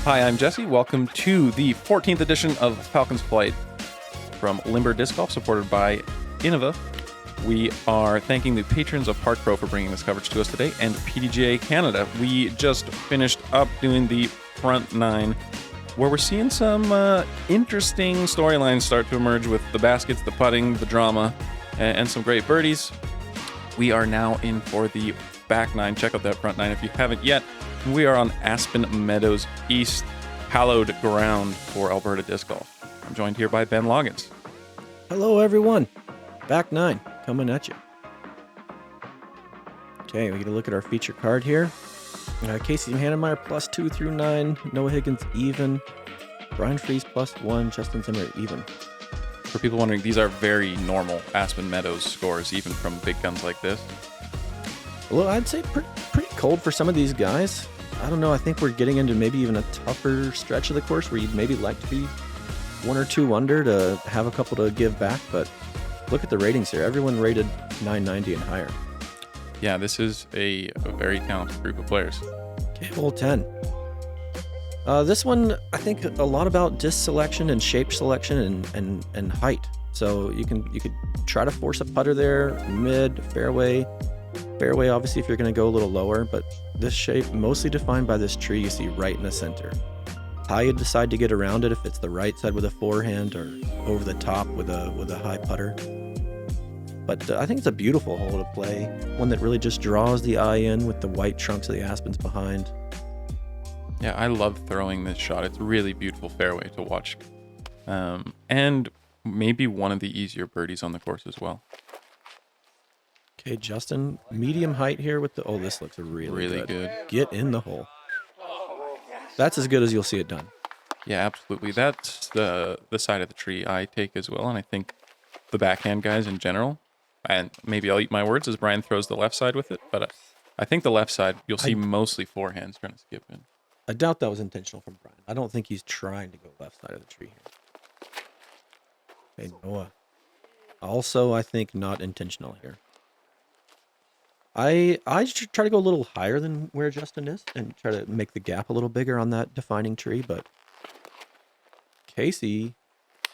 Hi, I'm Jesse. Welcome to the 14th edition of Falcon's Flight from Limber Disc Golf, supported by Innova. We are thanking the patrons of Park Pro for bringing this coverage to us today, and PDGA Canada. We just finished up doing the front nine, where we're seeing some interesting storylines start to emerge with the baskets, the putting, the drama, and some great birdies. We are now in for the back nine. Check out that front nine if you haven't yet. We are on Aspen Meadows East, hallowed ground for Alberta disc golf. I'm joined here by Ben Loggins. Hello, everyone. Back nine, coming at you. Okay, we get a look at our feature card here. Casey Hanemayer +2 through 9. Noah Higgins even. Brian Freese +1. Justin Zimmer even. For people wondering, these are very normal Aspen Meadows scores, even from big guns like this. Well, I'd say pretty cold for some of these guys. I don't know. I think we're getting into maybe even a tougher stretch of the course where you'd maybe like to be 1 or 2 under to have a couple to give back. But look at the ratings here. Everyone rated 990 and higher. Yeah, this is a very talented group of players. Okay, hole 10. This one, I think a lot about disc selection and shape selection and height. So you could try to force a putter there, mid, fairway. Fairway, obviously, if you're going to go a little lower, but this shape mostly defined by this tree you see right in the center. How you decide to get around it, if it's the right side with a forehand or over the top with a high putter. But I think it's a beautiful hole to play, one that really just draws the eye in with the white trunks of the aspens behind. Yeah, I love throwing this shot. It's a really beautiful fairway to watch. And maybe one of the easier birdies on the course as well. Okay, Justin, medium height here with the... Oh, this looks really good. Get in the hole. That's as good as you'll see it done. Yeah, absolutely. That's the side of the tree I take as well, and I think the backhand guys in general, and maybe I'll eat my words as Brian throws the left side with it, but I think the left side, you'll see mostly forehands trying to skip in. I doubt that was intentional from Brian. I don't think he's trying to go left side of the tree here. Okay, Noah. Also, I think not intentional here. I try to go a little higher than where Justin is and try to make the gap a little bigger on that defining tree, but Casey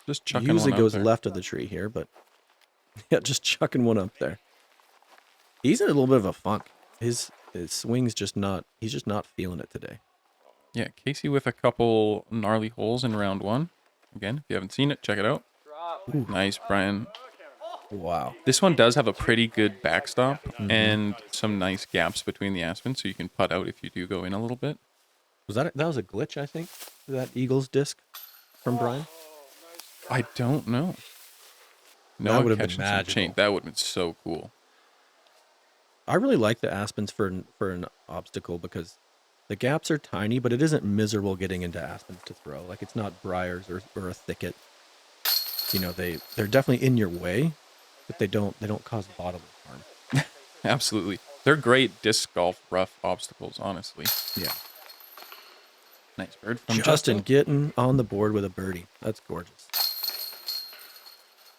just chucking usually one up goes there. left of the tree here, but yeah, just chucking one up there. He's in a little bit of a funk. His swing's he's just not feeling it today. Yeah, Casey with a couple gnarly holes in round one. Again, if you haven't seen it, check it out. Ooh. Nice, Brian. Wow. This one does have a pretty good backstop and some nice gaps between the aspens, so you can putt out if you do go in a little bit. That was a glitch, I think, that Eagles disc from Brian? I don't know. No, that would have been magical. That would have been so cool. I really like the aspens for an obstacle because the gaps are tiny, but it isn't miserable getting into aspens to throw. Like, it's not briars or a thicket. You know, they're definitely in your way, but they don't cause bodily harm. Absolutely. They're great disc golf rough obstacles, honestly. Yeah. Nice bird from Justin getting on the board with a birdie. That's gorgeous.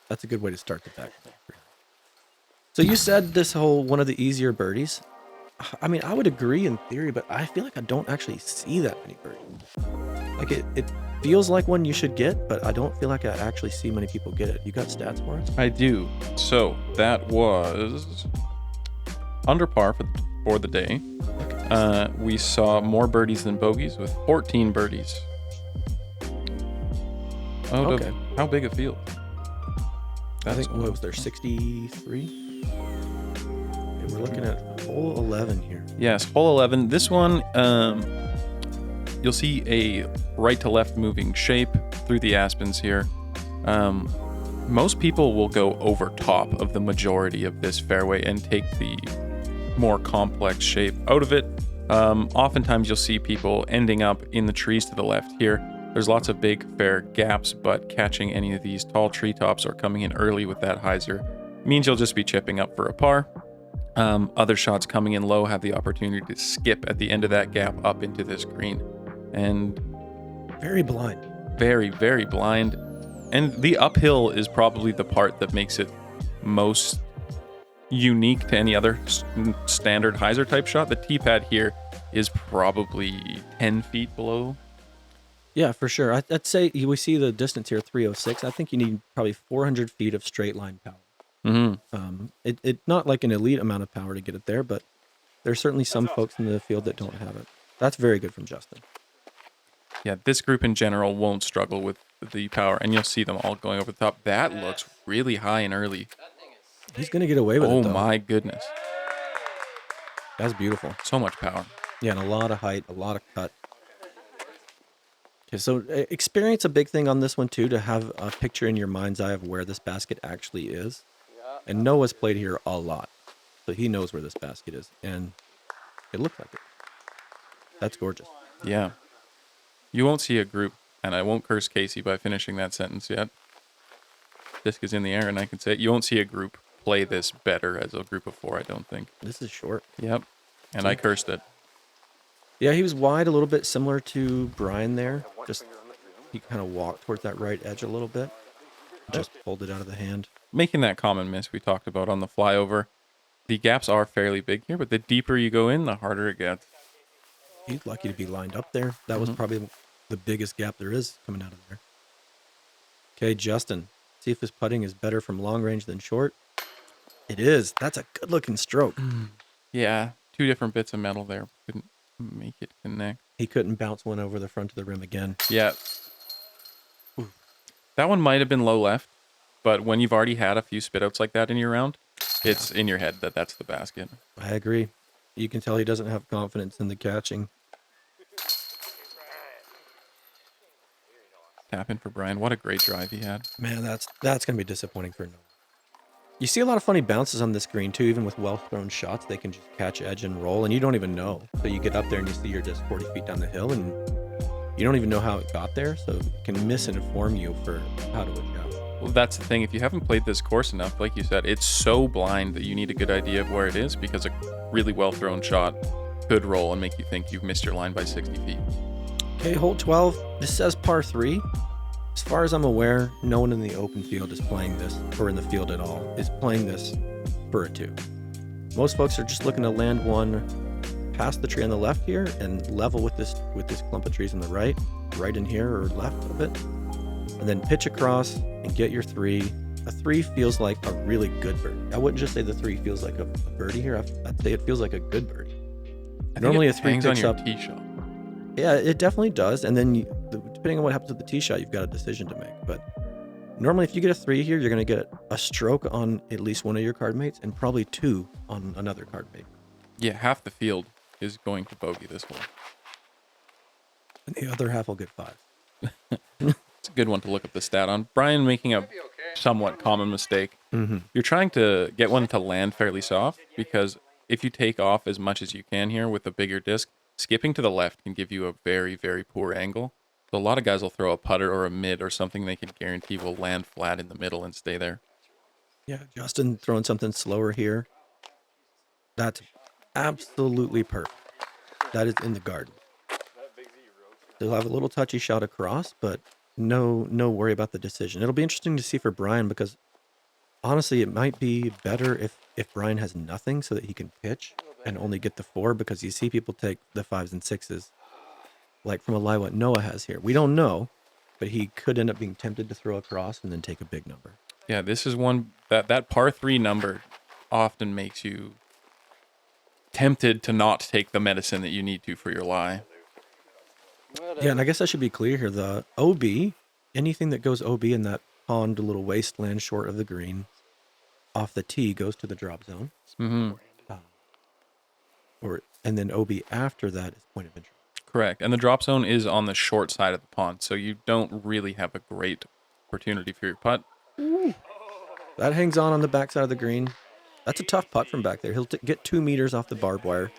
That's a good way to start the back. So you said this whole one of the easier birdies. I mean, I would agree in theory, but I feel like I don't actually see that many birdies. Like it feels like one you should get, but I don't feel like I actually see many people get it. You got stats for us? I do. So that was under par for the day. We saw more birdies than bogeys with 14 birdies. Okay. How big a field? I think, what was there, 63? Okay, we're looking at hole 11 here. Yes, hole 11. This one, you'll see a right to left moving shape through the aspens here. Most people will go over top of the majority of this fairway and take the more complex shape out of it. Oftentimes you'll see people ending up in the trees to the left here. There's lots of big fair gaps, but catching any of these tall treetops or coming in early with that hyzer means you'll just be chipping up for a par. Other shots coming in low have the opportunity to skip at the end of that gap up into this green. And very blind. Very, very blind. And the uphill is probably the part that makes it most unique to any other standard hyzer type shot. The tee pad here is probably 10 feet below Yeah, for sure. I'd say we see the distance here, 306. I think you need probably 400 feet of straight line power. It not like an elite amount of power to get it there, but there's certainly some folks in the field that don't have it. That's very good from Justin. Yeah, this group in general won't struggle with the power, and you'll see them all going over the top. That looks really high and early. He's going to get away with it, though. Oh, my goodness. That's beautiful. So much power. Yeah, and a lot of height, a lot of cut. Okay, so experience a big thing on this one, too, to have a picture in your mind's eye of where this basket actually is. And Noah's played here a lot, so he knows where this basket is, and it looks like it. That's gorgeous. Yeah. You won't see a group, and I won't curse Casey by finishing that sentence yet. Disc is in the air, and I can say it. You won't see a group play this better as a group of 4, I don't think. This is short. Yep. And I cursed it. Yeah, he was wide, a little bit similar to Brian there. Just he kind of walked towards that right edge a little bit. Just pulled it out of the hand. Making that common miss we talked about on the flyover. The gaps are fairly big here, but the deeper you go in, the harder it gets. He's lucky to be lined up there. That was probably the biggest gap there is coming out of there. Okay, Justin. See if his putting is better from long range than short. It is. That's a good-looking stroke. Yeah, 2 different bits of metal there. Couldn't make it connect. He couldn't bounce one over the front of the rim again. Yeah. Ooh. That one might have been low left, but when you've already had a few spit outs like that in your round, it's in your head that that's the basket. I agree. You can tell he doesn't have confidence in the catching. Tap in for Brian. What a great drive he had. Man, that's going to be disappointing for Noah. You see a lot of funny bounces on this green, too. Even with well-thrown shots, they can just catch edge and roll, and you don't even know. So you get up there and you see you're just 40 feet down the hill, and you don't even know how it got there, so it can misinform you for how to adjust. Well, that's the thing. If you haven't played this course enough, like you said, it's so blind that you need a good idea of where it is, because a really well-thrown shot could roll and make you think you've missed your line by 60 feet. Okay, hole 12. This says par 3. As far as I'm aware, no one in the open field is playing this, or in the field at all, is playing this for a 2. Most folks are just looking to land one past the tree on the left here and level with this clump of trees on the right in here or left of it, and then pitch across and get your 3. A 3 feels like a really good birdie. I wouldn't just say the 3 feels like a birdie here. I'd say it feels like a good birdie. Normally a 3 hangs on picks your up. tee shot. Yeah, it definitely does. And then depending on what happens with the tee shot, you've got a decision to make. But normally if you get a 3 here, you're going to get a stroke on at least one of your card mates and probably 2 on another card mate. Yeah, half the field is going to bogey this hole. And the other half will get 5. It's a good one to look up the stat on. Brian making a somewhat common mistake. You're trying to get one to land fairly soft, because if you take off as much as you can here with a bigger disc, skipping to the left can give you a very, very poor angle. So a lot of guys will throw a putter or a mid or something they can guarantee will land flat in the middle and stay there. Yeah, Justin throwing something slower here. That's absolutely perfect. That is in the garden. They'll have a little touchy shot across, but no worry about the decision. It'll be interesting to see for Brian, because honestly, it might be better if Brian has nothing so that he can pitch and only get the 4, because you see people take the 5s and 6s, like from a lie what Noah has here. We don't know, but he could end up being tempted to throw across and then take a big number. Yeah, this is one that par 3 number often makes you tempted to not take the medicine that you need to for your lie. Yeah, and I guess I should be clear here. The OB, anything that goes OB in that pond, a little wasteland short of the green, off the tee goes to the drop zone. And then OB after that is point of entry. Correct. And the drop zone is on the short side of the pond, so you don't really have a great opportunity for your putt. That hangs on the backside of the green. That's a tough putt from back there. He'll get 2 meters off the barbed wire,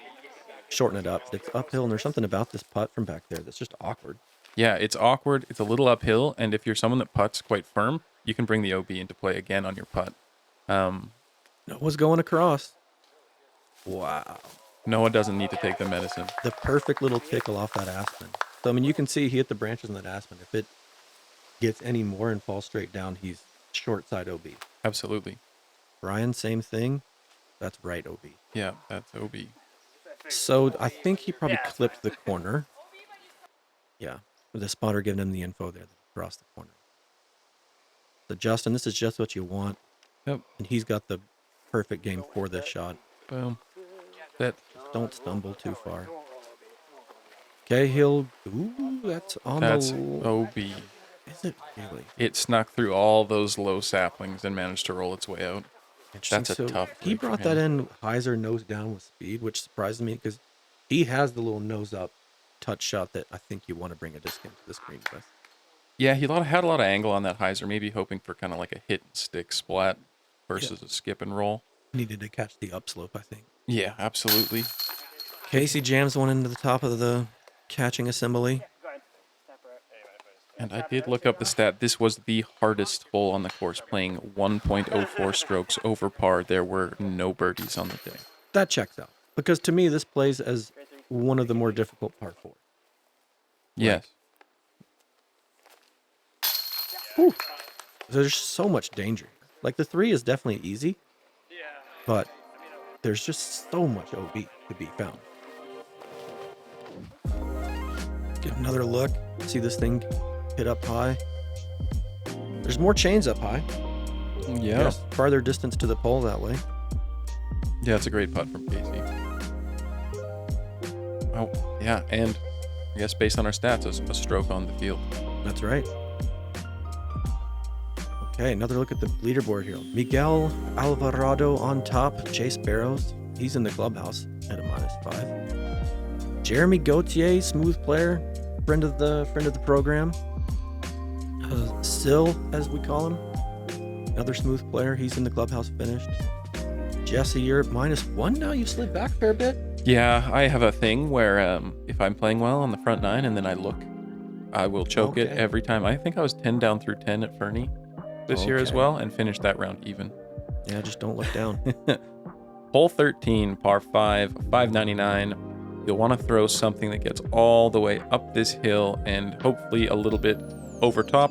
shorten it up. It's uphill, and there's something about this putt from back there that's just awkward. Yeah, it's awkward. It's a little uphill, and if you're someone that putts quite firm, you can bring the OB into play again on your putt. Noah's going across. Wow. Noah doesn't need to take the medicine. The perfect little tickle off that aspen. So, I mean, you can see he hit the branches on that aspen. If it gets any more and falls straight down, he's short side OB. Absolutely. Brian, same thing. That's right OB. Yeah, that's OB. So I think he probably clipped the corner. Yeah. The spotter giving him the info there across the corner. So Justin, this is just what you want. Yep. And he's got the perfect game for this shot. Boom. That. Just don't stumble too far. Okay, he'll... Ooh, that's on That's the... OB. Is it really? It snuck through all those low saplings and managed to roll its way out. That's a So tough he rig for brought him. that in Heiser nose down with speed, which surprised me because he has the little nose up touch shot that I think you want to bring a disc into the screen with. Yeah, he had a lot of angle on that Heiser, maybe hoping for kind of like a hit and stick splat versus a skip and roll. Needed to catch the upslope, I think. Yeah, absolutely. Casey jams one into the top of the catching assembly. And I did look up the stat. This was the hardest hole on the course, playing 1.04 strokes over par. There were no birdies on the day. That checks out. Because to me, this plays as one of the more difficult par fours. Yes. Whew. There's so much danger. Like the 3 is definitely easy, but there's just so much OB to be found. Get another look. See this thing hit up high. There's more chains up high. Yeah. Yes, farther distance to the pole that way. Yeah, it's a great putt from Casey. Oh, yeah, and I guess based on our stats, a stroke on the field. That's right. Okay, another look at the leaderboard here. Miguel Alvarado on top. Chase Barrows, he's in the clubhouse at a -5. Jeremy Gauthier, smooth player, friend of the program. Sill, as we call him, another smooth player. He's in the clubhouse finished. Jesse, you're at -1 now. You've slid back a fair bit. Yeah, I have a thing where if I'm playing well on the front 9 and then I look, I will choke it Okay. every time. I think I was 10 down through 10 at Fernie this year as Okay. well and finished that round even. Yeah, just don't look down. Hole 13, par 5, 599. You'll want to throw something that gets all the way up this hill and hopefully a little bit over top.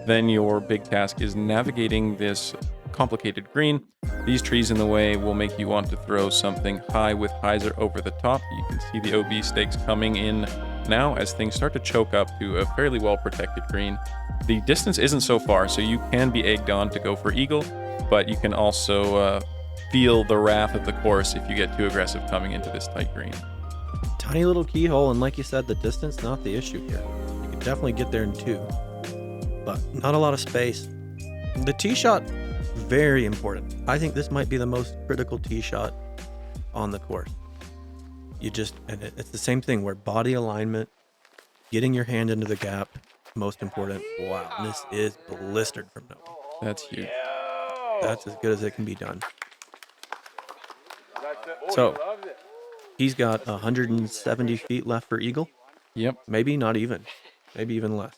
Then your big task is navigating this complicated green. These trees in the way will make you want to throw something high with Heiser over the top. You can see the OB stakes coming in now as things start to choke up to a fairly well protected green. The distance isn't so far, so you can be egged on to go for eagle, but you can also feel the wrath of the course if you get too aggressive coming into this tight green. Tiny little keyhole, and like you said, the distance not the issue here. You can definitely get there in 2, but not a lot of space. The tee shot, very important. I think this might be the most critical tee shot on the course. It's the same thing where body alignment, getting your hand into the gap, most important. Wow, this is blistered from Noah. That's huge. That's as good as it can be done. So, he's got 170 feet left for eagle. Yep. Maybe not even. Maybe even less.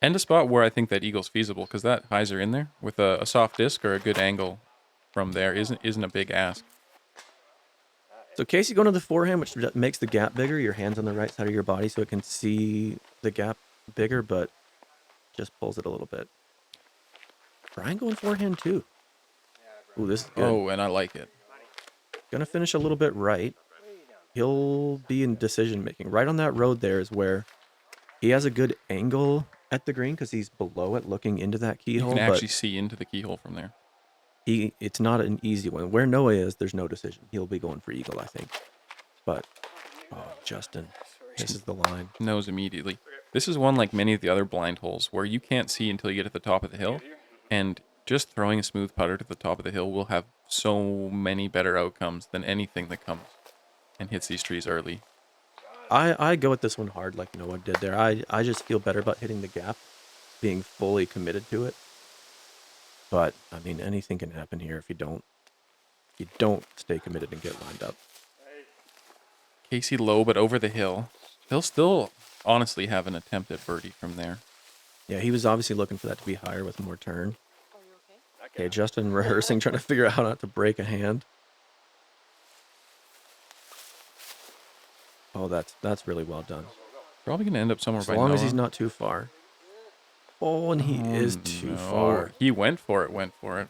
And a spot where I think that eagle's feasible because that Heiser in there with a soft disc or a good angle from there isn't a big ask. So Casey going to the forehand, which makes the gap bigger. Your hand's on the right side of your body so it can see the gap bigger, but just pulls it a little bit. Brian going forehand too. Ooh, this is good. Oh, and I like it. Gonna finish a little bit right. He'll be in decision making. Right on that road there is where he has a good angle at the green because he's below it looking into that You keyhole. can actually But see into the keyhole from there. it's not an easy one. Where Noah is, there's no decision. He'll be going for eagle, I think. But, Justin misses the line. Knows immediately. This is one like many of the other blind holes where you can't see until you get to the top of the hill. And just throwing a smooth putter to the top of the hill will have so many better outcomes than anything that comes and hits these trees early. I go at this one hard like Noah did there. I just feel better about hitting the gap, being fully committed to it. But, I mean, anything can happen here if you don't stay committed and get lined up. Casey low, but over the hill. He'll still honestly have an attempt at birdie from there. Yeah, he was obviously looking for that to be higher with more turn. Okay, Justin rehearsing, trying to figure out how not to break a hand. Oh, that's really well done. Probably going to end up somewhere As by long as Noah. he's not too far. Oh, and he is too far. He went for it.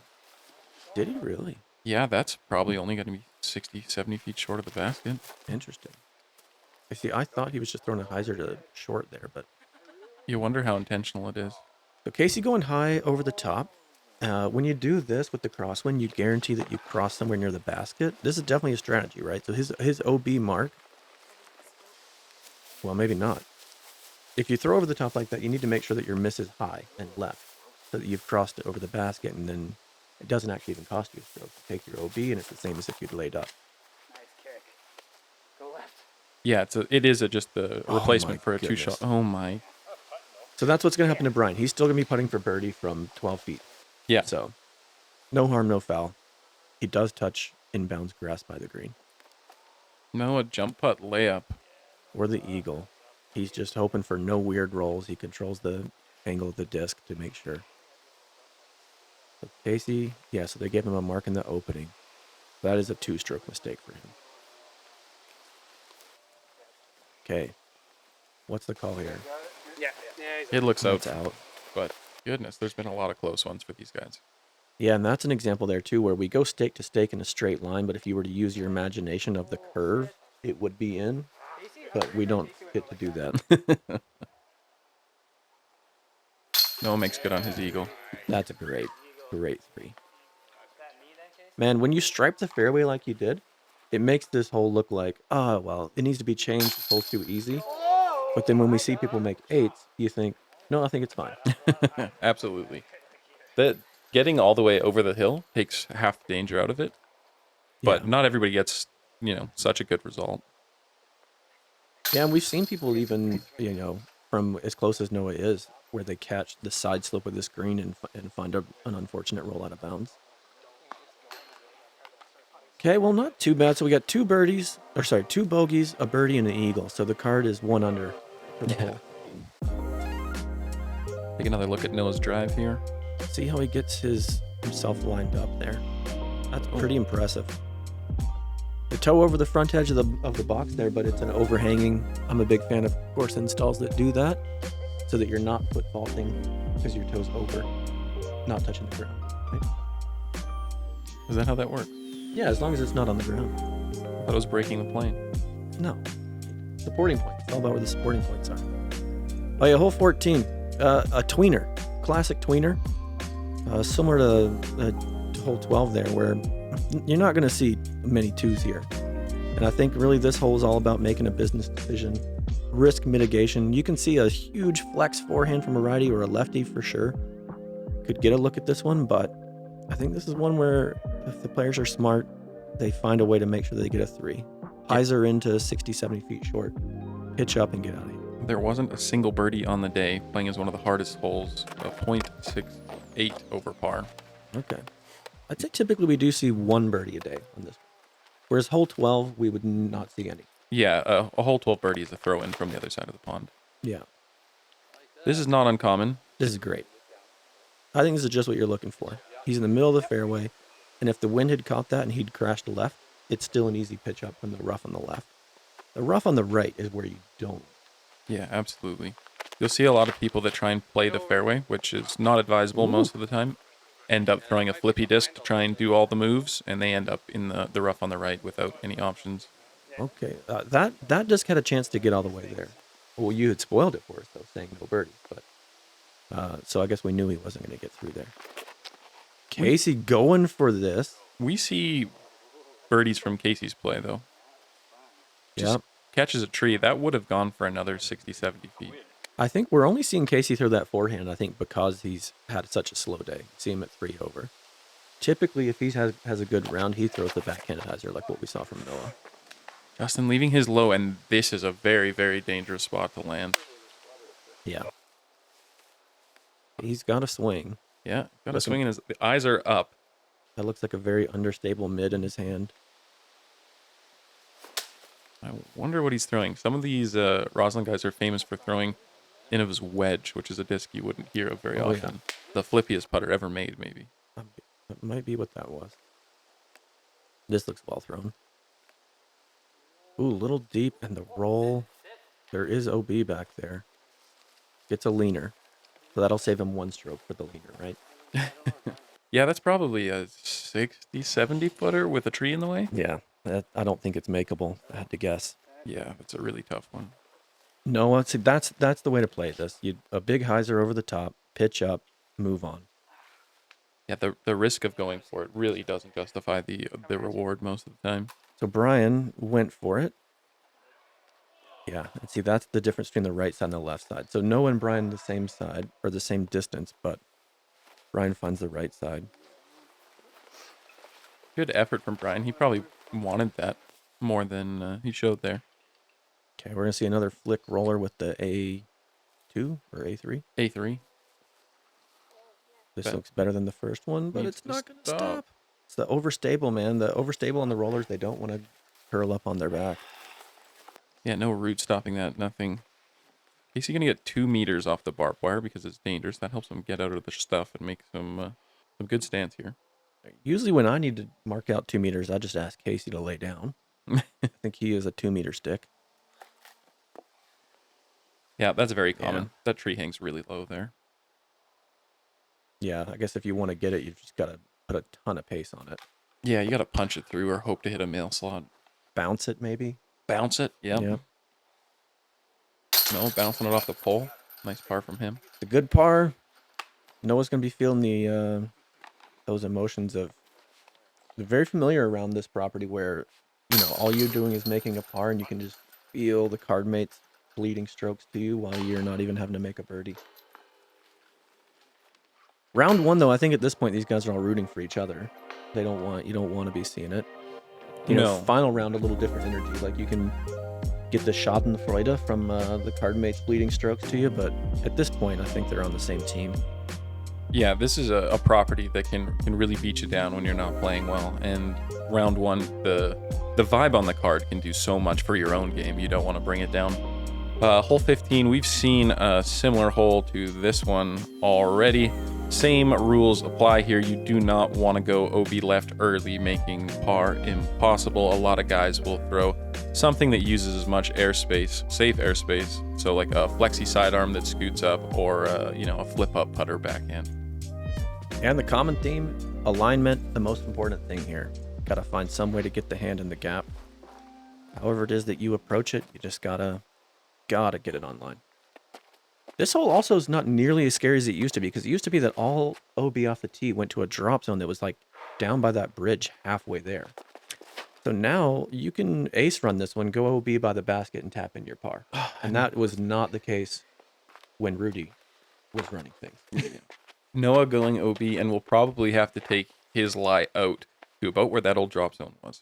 Did he really? Yeah, that's probably only going to be 60, 70 feet short of the basket. Interesting. I see. I thought he was just throwing a hyzer to short there, but You wonder how intentional it is. So Casey going high over the top. When you do this with the crosswind, you guarantee that you cross somewhere near the basket. This is definitely a strategy, right? So his OB mark, well, maybe not. If you throw over the top like that, you need to make sure that your miss is high and left so that you've crossed it over the basket, and then it doesn't actually even cost you a stroke. You take your OB, and it's the same as if you'd laid up. Nice kick. Go left. Yeah, it is just the replacement my for a goodness. 2-shot. Oh, my. So that's what's going to happen to Brian. He's still going to be putting for birdie from 12 feet. Yeah. So no harm, no foul. He does touch inbounds grass by the green. No, a jump putt layup. Or the eagle. He's just hoping for no weird rolls. He controls the angle of the disc to make sure. So Casey, yeah, so they gave him a mark in the opening. That is a 2-stroke mistake for him. Okay. What's the call here? Yeah. Yeah. It looks out, It's out. but goodness, there's been a lot of close ones for these guys. Yeah, and that's an example there too, where we go stake to stake in a straight line, but if you were to use your imagination of the curve, it would be in. But we don't get to do that. Noah makes good on his eagle. That's a great 3. Man, when you stripe the fairway like you did, it makes this hole look like, oh, well, it needs to be changed. This hole's too easy. But then when we see people make 8s, you think, no, I think it's fine. Absolutely. That getting all the way over the hill takes half the danger out of it. But Yeah. not everybody gets, such a good result. Yeah, and we've seen people even, from as close as Noah is, where they catch the side slope of this green and find an unfortunate roll out of bounds. Okay, well, not too bad. So we got 2 bogeys, a birdie, and an eagle. So the card is 1 under for the hole. Take another look at Noah's drive here. See how he gets himself lined up there. That's pretty impressive. The toe over the front edge of the box there, but it's an overhanging. I'm a big fan of course installs that do that, so that you're not foot faulting because your toe's over, not touching the ground. Right? Is that how that works? Yeah, as long as it's not on the ground. I thought it was breaking the plane. No. Supporting points. It's all about where the supporting points are. Oh yeah, hole 14. A tweener. Classic tweener. Similar to hole 12 there, where you're not going to see many 2s here. And I think really this hole is all about making a business decision. Risk mitigation. You can see a huge flex forehand from a righty or a lefty for sure. Could get a look at this one, but I think this is one where if the players are smart, they find a way to make sure they get a 3. Highs are into 60, 70 feet short. Pitch up and get out of here. There wasn't a single birdie on the day, playing as one of the hardest holes, a .68 over par. Okay. I'd say typically we do see 1 birdie a day on this. Whereas hole 12, we would not see any. Yeah, a hole 12 birdie is a throw in from the other side of the pond. Yeah. This is not uncommon. This is great. I think this is just what you're looking for. He's in the middle of the fairway, and if the wind had caught that and he'd crashed left, it's still an easy pitch up from the rough on the left. The rough on the right is where you don't. Yeah, absolutely. You'll see a lot of people that try and play the fairway, which is not advisable most of the time, end up throwing a flippy disc to try and do all the moves, and they end up in the rough on the right without any options. Okay. That disc had a chance to get all the way there. Well, you had spoiled it for us, though, saying no birdies. But so I guess we knew he wasn't going to get through there. Casey going for this. We see birdies from Casey's play, though. Yep. Catches a tree. That would have gone for another 60, 70 feet. I think we're only seeing Casey throw that forehand, I think, because he's had such a slow day. See him at 3 over. Typically, if he has a good round, he throws the backhand hyzer like what we saw from Noah. Justin leaving his low, and this is a very, very dangerous spot to land. Yeah. He's got a swing. Yeah, got a swing, and the eyes are up. That looks like a very understable mid in his hand. I wonder what he's throwing. Some of these Roslyn guys are famous for throwing Innova's wedge, which is a disc you wouldn't hear of very often. Yeah. The flippiest putter ever made, maybe. That might be what that was. This looks well thrown. Ooh, a little deep, and the roll. There is OB back there. Gets a leaner. So that'll save him 1 stroke for the leaner, right? Yeah, that's probably a 60, 70 footer with a tree in the way. Yeah, I don't think it's makeable. I had to guess. Yeah, that's a really tough one. No, see, that's the way to play this. A big hyzer over the top, pitch up, move on. Yeah, the risk of going for it really doesn't justify the reward most of the time. So Brian went for it. Yeah, and see, that's the difference between the right side and the left side. So Noah and Brian the same side, or the same distance, but Brian finds the right side. Good effort from Brian. He probably wanted that more than he showed there. Okay, we're going to see another flick roller with the A2 or A3. A3. This looks better than the first one, but Needs it's to not going to stop. stop. It's the overstable, man. The overstable on the rollers, they don't want to curl up on their back. Yeah, no root stopping that, nothing. Casey going to get 2 meters off the barbed wire because it's dangerous. That helps him get out of the stuff and make some good stance here. Usually when I need to mark out 2 meters, I just ask Casey to lay down. I think he is a 2-meter stick. Yeah, that's very common. Yeah. That tree hangs really low there. Yeah, I guess if you want to get it, you've just got to put a ton of pace on it. Yeah, you got to punch it through or hope to hit a mail slot. Bounce it, maybe. Bounce it, yep. Yep. No, bouncing it off the pole. Nice par from him. The good par. Noah's going to be feeling the those emotions of... They're very familiar around this property where, all you're doing is making a par and you can just feel the card mates bleeding strokes to you while you're not even having to make a birdie. Round 1, though, I think at this point these guys are all rooting for each other. You don't want to be seeing it. No. Final round, a little different energy. Like you can get the Schadenfreude from the card mates bleeding strokes to you, but at this point, I think they're on the same team. Yeah, this is a property that can really beat you down when you're not playing well. And round 1, the vibe on the card can do so much for your own game. You don't want to bring it down. Hole 15, we've seen a similar hole to this one already. Same rules apply here. You do not want to go OB left early, making par impossible. A lot of guys will throw something that uses as much airspace, safe airspace. So like a flexi sidearm that scoots up, or a flip up putter backhand. And the common theme, alignment, the most important thing here. Got to find some way to get the hand in the gap. However it is that you approach it, you just gotta get it online. This hole also is not nearly as scary as it used to be, because it used to be that all OB off the tee went to a drop zone that was like down by that bridge halfway there. So now you can ace run this one, go OB by the basket and tap in your par. And that was not the case when Rudy was running things. Noah going OB, and will probably have to take his lie out to about where that old drop zone was.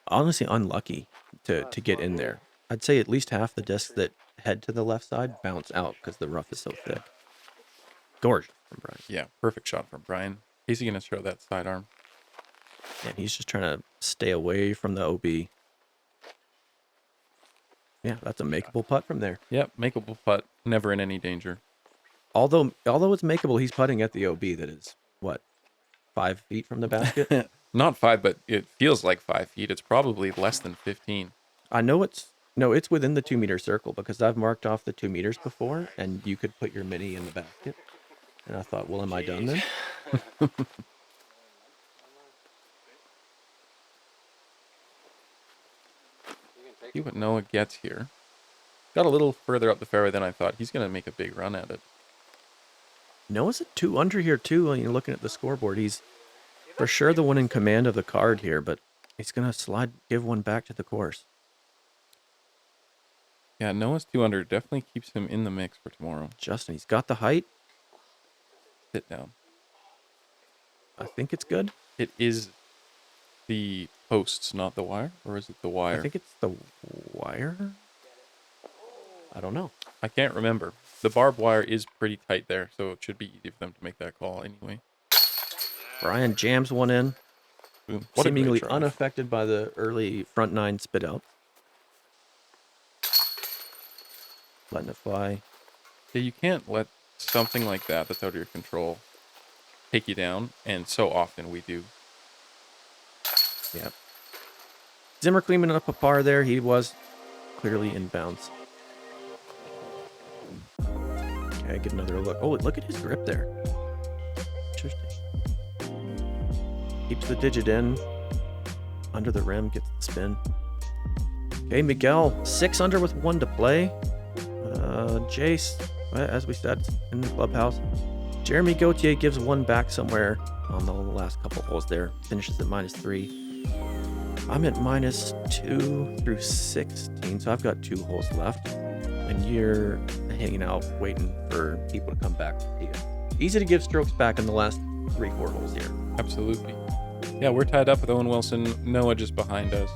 Honestly, unlucky to get in there. I'd say at least half the discs that head to the left side bounce out because the rough is so thick. Gorgeous from Brian. Yeah, perfect shot from Brian. Is he going to throw that sidearm? And he's just trying to stay away from the OB. Yeah, that's a makeable putt from there. Yep, makeable putt. Never in any danger. Although it's makeable, he's putting at the OB that is, 5 feet from the basket? Not 5, but it feels like 5 feet. It's probably less than 15. I know it's within the 2-meter circle, because I've marked off the 2 meters before, and you could put your mini in the basket. And I thought, well, am I done then? See what Noah gets here. Got a little further up the fairway than I thought. He's going to make a big run at it. Noah's at 2 under here, too. When you're looking at the scoreboard, he's for sure the one in command of the card here, but he's going to give one back to the course. Yeah, Noah's 2 under definitely keeps him in the mix for tomorrow. Justin, he's got the height. Sit down. I think it's good. It is the posts, not the wire? Or is it the wire? I think it's the wire. I don't know. I can't remember. The barbed wire is pretty tight there, so it should be easy for them to make that call anyway. Brian jams one in. Boom. What a great Seemingly drive. unaffected by the early front 9 spit out. Letting it fly. Yeah, you can't let something like that that's out of your control take you down, and so often we do. Yeah. Zimmer cleaning up a par there. He was clearly in bounds. Okay, get another look. Oh, look at his grip there. Interesting. Keeps the digit in. Under the rim, gets the spin. Okay, Miguel, 6 under with 1 to play. Jace, as we said, in the clubhouse. Jeremy Gauthier gives 1 back somewhere on the last couple holes there. Finishes at -3. I'm at -2 through 16, so I've got 2 holes left. And you're hanging out, waiting for people to come back to you. Easy to give strokes back in the last 3-4 holes here. Absolutely. Yeah, we're tied up with Owen Wilson. Noah just behind us.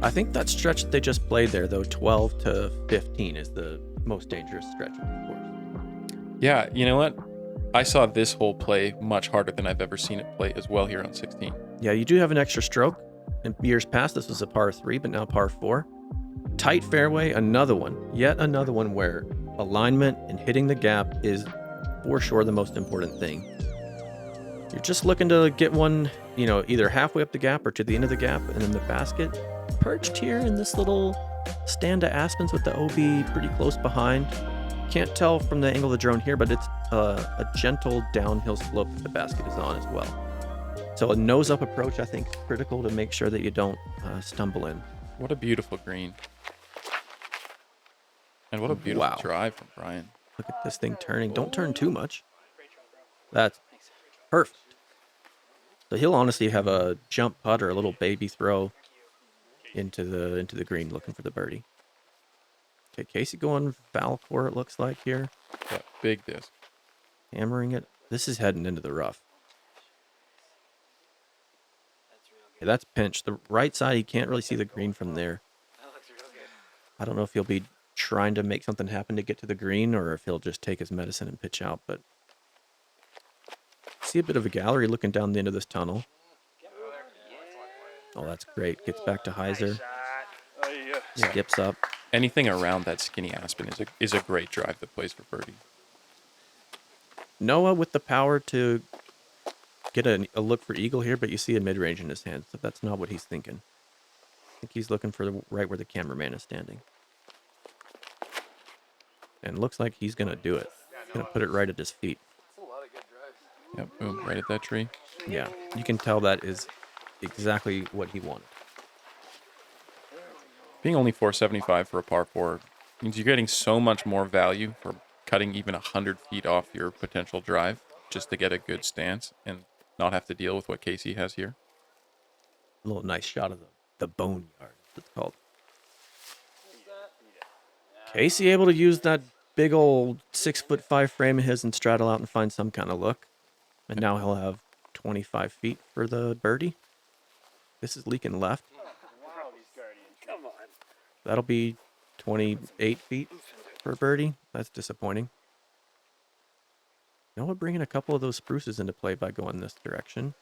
I think that stretch that they just played there, though, 12 to 15 is the most dangerous stretch of the course. Yeah, you know what? I saw this hole play much harder than I've ever seen it play as well here on 16. Yeah, you do have an extra stroke. In years past, this was a par 3, but now par 4. Tight fairway, yet another one where alignment and hitting the gap is for sure the most important thing. You're just looking to get one, either halfway up the gap or to the end of the gap and in the basket. Perched here in this little stand of aspens with the OB pretty close behind. Can't tell from the angle of the drone here, but it's a gentle downhill slope that the basket is on as well. So a nose-up approach, I think, is critical to make sure that you don't stumble in. What a beautiful green. And what a beautiful drive from Brian. Look at this thing turning. Don't turn too much. That's perfect. So he'll honestly have a jump putt or a little baby throw into the green looking for the birdie. Okay, Casey going Falcor, it looks like here. Yeah, big disc. Hammering it. This is heading into the rough. Okay, that's pinched. The right side, he can't really see the green from there. I don't know if he'll be trying to make something happen to get to the green or if he'll just take his medicine and pitch out, but see a bit of a gallery looking down the end of this tunnel. Oh, that's great. Gets back to Heiser. Skips up. Anything around that skinny aspen is a great drive that plays for birdie. Noah with the power to get a look for eagle here, but you see a mid-range in his hand, so that's not what he's thinking. I think he's looking for right where the cameraman is standing. And looks like he's going to do it. He's going to put it right at his feet. Yep, boom, right at that tree. Yeah, you can tell that is exactly what he wanted. Being only 475 for a par 4 means you're getting so much more value for cutting even 100 feet off your potential drive just to get a good stance and not have to deal with what Casey has here. A little nice shot of the boneyard, it's called. Casey able to use that big old 6'5" frame of his and straddle out and find some kind of look. And now he'll have 25 feet for the birdie. This is leaking left. That'll be 28 feet for birdie. That's disappointing. Noah bringing a couple of those spruces into play by going this direction.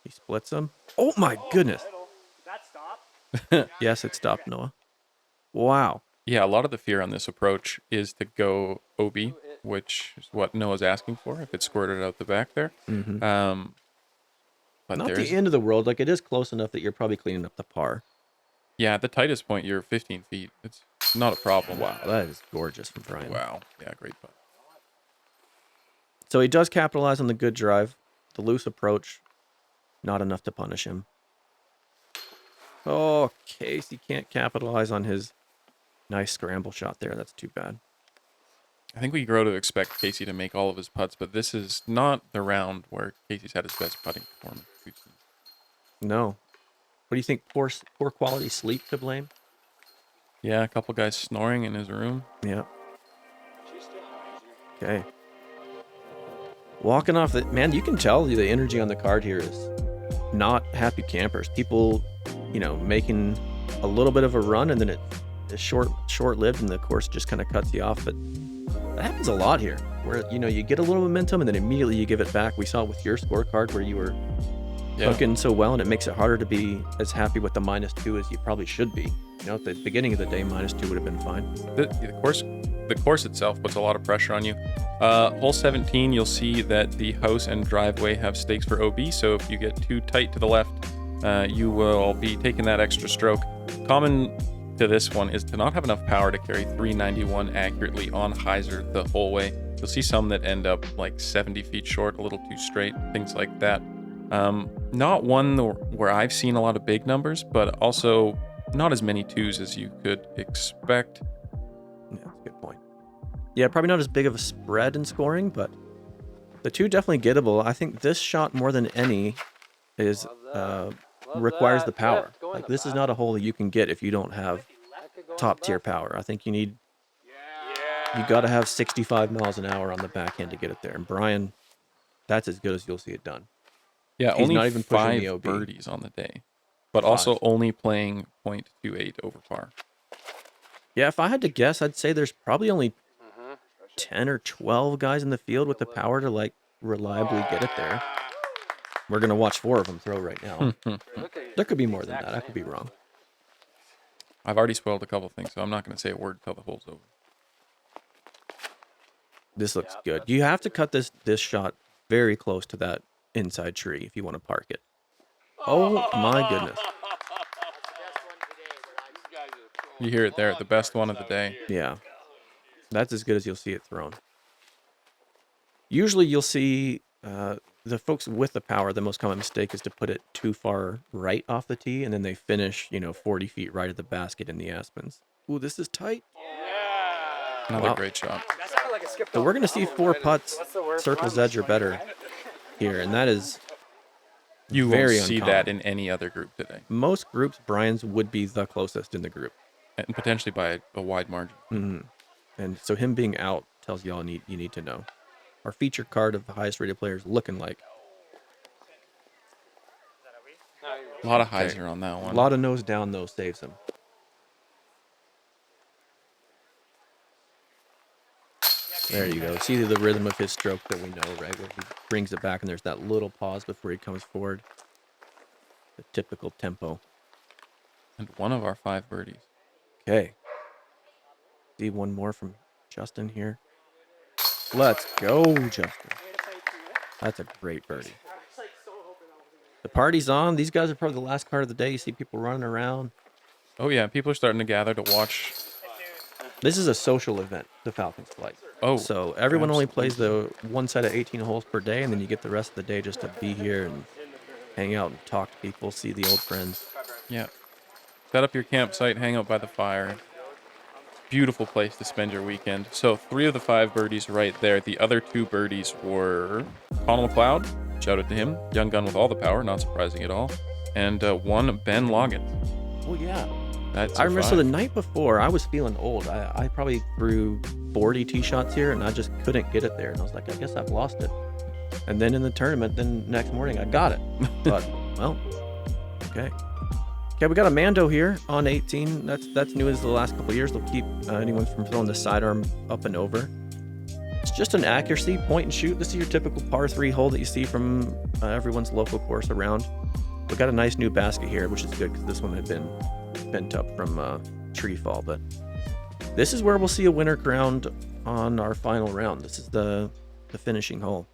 He splits them. Oh my goodness. Did that stop? Yes, it stopped, Noah. Wow. Yeah, a lot of the fear on this approach is to go OB, which is what Noah's asking for if it's squirted out the back there. Mm-hmm. But not the end of the world. Like, it is close enough that you're probably cleaning up the par. Yeah, at the tightest point, you're 15 feet. It's not a problem. Wow, that is gorgeous from Brian. Wow. Yeah, great putt. So he does capitalize on the good drive. The loose approach, not enough to punish him. Oh, Casey can't capitalize on his nice scramble shot there. That's too bad. I think we grow to expect Casey to make all of his putts, but this is not the round where Casey's had his best putting performance we've seen. No. What do you think? Poor quality sleep to blame? Yeah, a couple guys snoring in his room. Yeah. Okay. Walking off the... Man, you can tell the energy on the card here is not happy campers. People, making a little bit of a run and then it's short-lived and the course just kind of cuts you off. But that happens a lot here where, you get a little momentum and then immediately you give it back. We saw it with your scorecard where you were cooking so well and it makes it harder to be as happy with the -2 as you probably should be. At the beginning of the day, -2 would have been fine. The course itself puts a lot of pressure on you. Hole 17, you'll see that the house and driveway have stakes for OB, so if you get too tight to the left, you will be taking that extra stroke. Common to this one is to not have enough power to carry 391 accurately on Heiser the whole way. You'll see some that end up like 70 feet short, a little too straight, things like that. Not one where I've seen a lot of big numbers, but also not as many twos as you could expect. Yeah, that's a good point. Yeah, probably not as big of a spread in scoring, but the two definitely gettable. I think this shot more than any is requires the power. Like this is not a hole you can get if you don't have top tier power. I think you got to have 65 miles an hour on the backhand to get it there. And Brian, that's as good as you'll see it done. Yeah, He's only not even pushing 5 the OB. birdies on the day, but 5. also only playing .28 over par. Yeah, if I had to guess, I'd say there's probably only 10 or 12 guys in the field with the power to like reliably get it there. We're going to watch 4 of them throw right now. There could be more than that. I could be wrong. I've already spoiled a couple things, so I'm not going to say a word till the hole's over. This looks good. You have to cut this shot very close to that inside tree if you want to park it. Oh my goodness. You hear it there, the best one of the day. Yeah. That's as good as you'll see it thrown. Usually you'll see the folks with the power, the most common mistake is to put it too far right off the tee, and then they finish, 40 feet right at the basket in the Aspens. Ooh, this is tight. Another great shot. So we're going to see 4 putts, circles edge or better here, and that is You very won't see uncommon. that in any other group today, Most groups, Brian's would be the closest in the group. and potentially by a wide margin. Mm-hmm. And so him being out tells you all you need to know. Our feature card of the highest rated players looking like. A lot of hyzer on that one. A lot of nose down, though, saves him. There you go. See the rhythm of his stroke that we know, right? Where he brings it back and there's that little pause before he comes forward. The typical tempo. And one of our 5 birdies. Okay. See one more from Justin here. Let's go, Justin. That's a great birdie. The party's on. These guys are probably the last card of the day. You see people running around. Oh yeah, people are starting to gather to watch. This is a social event, the Falcons flight. Oh, So everyone only plays the one set of 18 holes per day, and then you get the rest of the day just to be here and hang out and talk to people, see the old friends. yeah. Set up your campsite, hang out by the fire. Beautiful place to spend your weekend. So 3 of the 5 birdies right there. The other 2 birdies were Connell McLeod. Shout out to him. Young gun with all the power, not surprising at all. And 1 Ben Loggins. Oh, yeah. That's I a remember, 5. so the night before, I was feeling old. I probably threw 40 tee shots here, and I just couldn't get it there. And I was like, I guess I've lost it. And then in the tournament, then next morning, I got it. But, well, okay. Okay, we got a Mando here on 18. That's new as the last couple of years. They'll keep anyone from throwing the sidearm up and over. It's just an accuracy, point and shoot. This is your typical par 3 hole that you see from everyone's local course around. We got a nice new basket here, which is good because this one had been bent up from tree fall. But this is where we'll see a winner crowned on our final round. This is the finishing hole.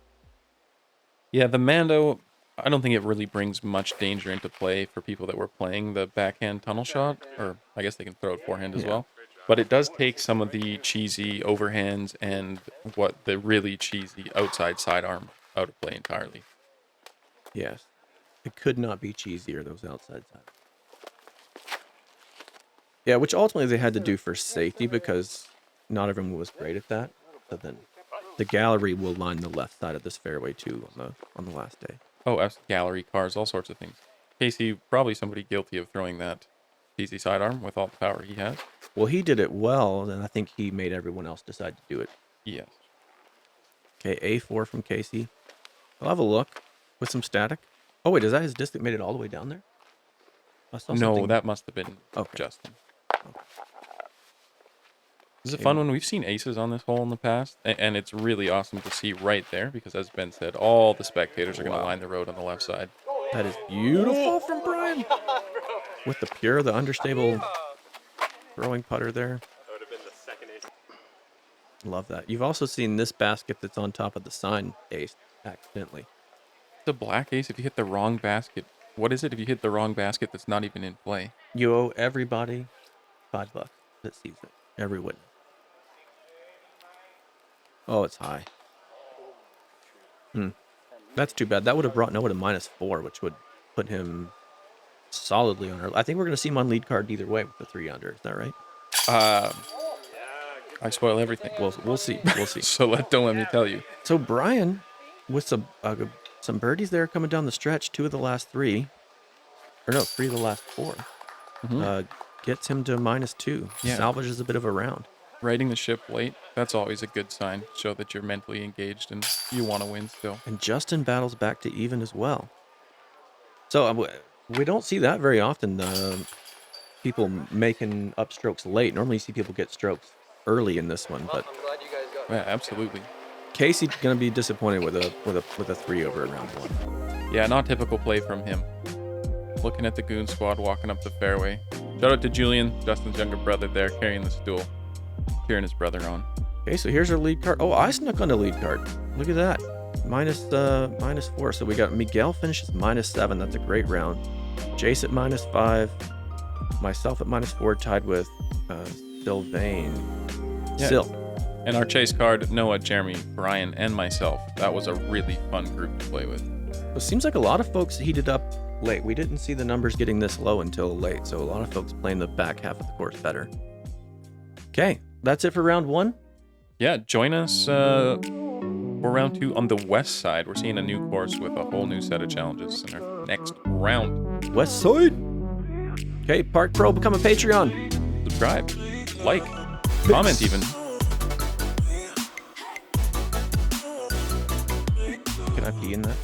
Yeah, the Mando, I don't think it really brings much danger into play for people that were playing the backhand tunnel shot, or I guess they can throw it forehand as well. But it does take some of the cheesy overhands and what the really cheesy outside sidearm out of play entirely. Yes. It could not be cheesier, those outside sides. Yeah, which ultimately they had to do for safety because not everyone was great at that. So then the gallery will line the left side of this fairway too on the last day. Oh, gallery, cars, all sorts of things. Casey, probably somebody guilty of throwing that easy sidearm with all the power he has. Well, he did it well, and I think he made everyone else decide to do it. Yes. Okay, A4 from Casey. I'll have a look with some static. Oh, wait, is that his disc that made it all the way down there? I saw No, something- that must have been Justin. This is a fun one. We've seen aces on this hole in the past, and it's really awesome to see right there because, as Ben said, all the spectators are going to line the road on the left side. That is beautiful from Brian. With the understable throwing putter there. That would have been the second ace. Love that. You've also seen this basket that's on top of the sign ace accidentally. The black ace, if you hit the wrong basket, what is it if you hit the wrong basket that's not even in play? You owe everybody $5 that sees it. Every witness. Oh, it's high. That's too bad. That would have brought Noah to -4, which would put him solidly on our. I think we're going to see him on lead card either way with the 3 under. Is that right? I spoil everything. We'll see. We'll see. So don't let me tell you. So Brian, with some birdies there coming down the stretch, 2 of the last 3, or no, 3 of the last 4, gets him to -2. Yeah. Salvages a bit of a round. Righting the ship late, that's always a good sign. Show that you're mentally engaged and you want to win still. And Justin battles back to even as well. So we don't see that very often. People making upstrokes late. Normally, you see people get strokes early in this one, but I'm glad you guys got Yeah, absolutely. Casey's gonna be disappointed with a 3 over round 1. Yeah, not typical play from him. Looking at the goon squad walking up the fairway. Shout out to Julian, Justin's younger brother there, carrying the stool. Cheering his brother on. Okay, so here's our lead card. Oh, I snuck on the lead card. Look at that. -4. So we got Miguel finishes -7. That's a great round. Jace at -5. Myself at -4, tied with Sylvain. Yeah. Sil. And our chase card, Noah, Jeremy, Brian, and myself. That was a really fun group to play with. It seems like a lot of folks heated up late. We didn't see the numbers getting this low until late, so a lot of folks playing the back half of the course better. Okay, that's it for round 1. Yeah, join us for round 2 on the west side. We're seeing a new course with a whole new set of challenges in our next round. West side. Okay, Park Pro, become a Patreon. Subscribe, like, comment even. Can I pee in that?